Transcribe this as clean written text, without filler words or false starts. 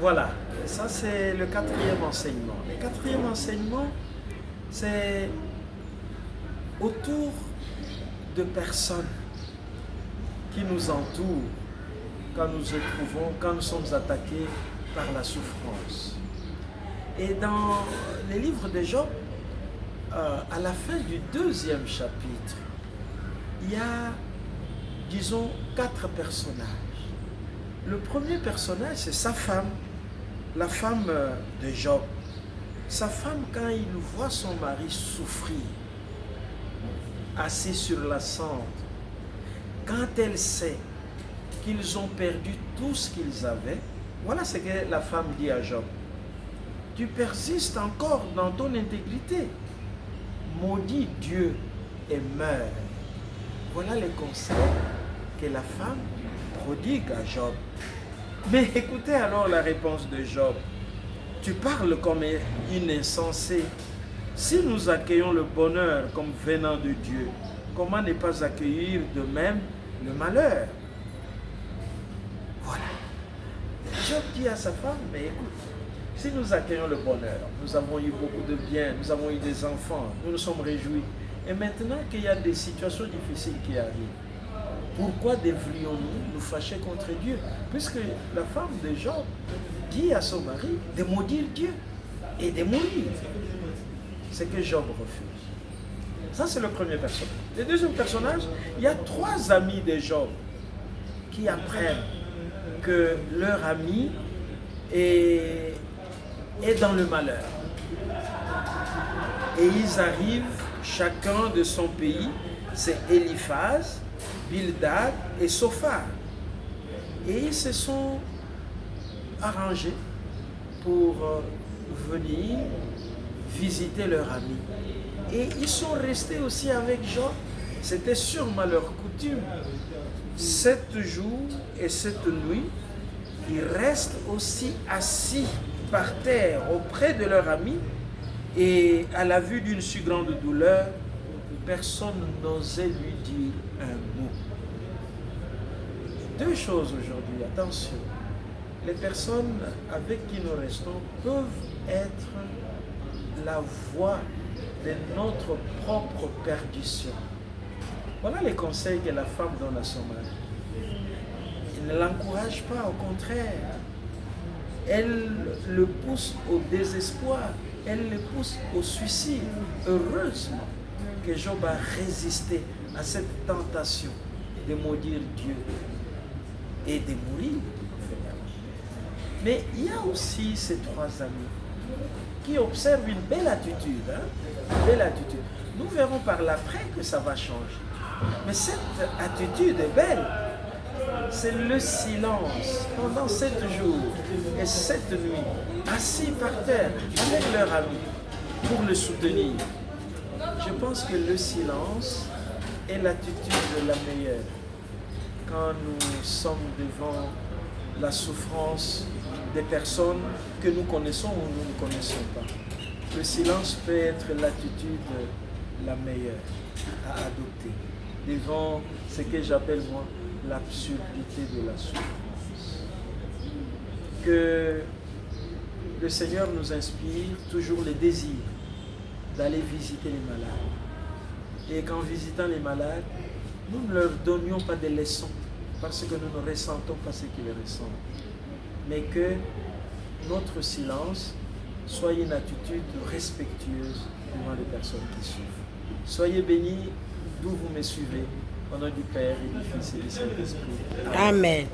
Voilà, ça c'est le quatrième enseignement. Le quatrième enseignement, c'est autour de personnes qui nous entourent quand nous éprouvons, quand nous sommes attaqués par la souffrance. Et dans les livres de Job, à la fin du deuxième chapitre, il y a, disons, 4 personnages. Le premier personnage, c'est sa femme, la femme de Job. Sa femme, quand il voit son mari souffrir, assis sur la cendre, quand elle sait qu'ils ont perdu tout ce qu'ils avaient, voilà ce que la femme dit à Job. Tu persistes encore dans ton intégrité. Maudis Dieu et meurs. Voilà les conseils que la femme prodigue à Job. Mais écoutez alors la réponse de Job. Tu parles comme une insensée. Si nous accueillons le bonheur comme venant de Dieu, comment ne pas accueillir de même le malheur? Voilà. Job dit à sa femme, mais écoute, si nous accueillons le bonheur, nous avons eu beaucoup de biens, nous avons eu des enfants, nous nous sommes réjouis. Et maintenant qu'il y a des situations difficiles qui arrivent, pourquoi devrions-nous nous fâcher contre Dieu? Puisque la femme de Job dit à son mari de maudire Dieu et de mourir. C'est que Job refuse. Ça, c'est le premier personnage. Le deuxième personnage, il y a 3 amis de Job qui apprennent que leur ami est dans le malheur. Et ils arrivent, chacun de son pays, c'est Eliphaz, Bildad et Sophar. Et ils se sont arrangés pour venir visiter leur ami. Et ils sont restés aussi avec Job. C'était sûrement leur coutume. 7 jours et 7 nuits, ils restent aussi assis par terre auprès de leur ami. Et à la vue d'une si grande douleur, personne n'osait lui dire un mot. 2 choses aujourd'hui, attention. Les personnes avec qui nous restons peuvent être la voie de notre propre perdition. Voilà les conseils que la femme donne à son mari. Il ne l'encourage pas, au contraire. Elle le pousse au désespoir, elle le pousse au suicide. Heureusement que Job a résisté à cette tentation de maudire Dieu et de mourir. Mais il y a aussi ces 3 amis qui observent une belle attitude. Une belle attitude. Nous verrons par l'après que ça va changer. Mais cette attitude est belle. C'est le silence pendant 7 jours et 7 nuits, assis par terre avec leur ami pour le soutenir. Je pense que le silence est l'attitude la meilleure quand nous sommes devant la souffrance des personnes que nous connaissons ou nous ne connaissons pas. Le silence peut être l'attitude la meilleure à adopter devant ce que j'appelle moi l'absurdité de la souffrance. Que le Seigneur nous inspire toujours le désir d'aller visiter les malades. Et qu'en visitant les malades, nous ne leur donnions pas des leçons parce que nous ne ressentons pas ce qu'ils ressentent. Mais que notre silence soit une attitude respectueuse devant les personnes qui souffrent. Soyez bénis d'où vous me suivez. Au nom du Père et du Fils et du Saint-Esprit. Amen.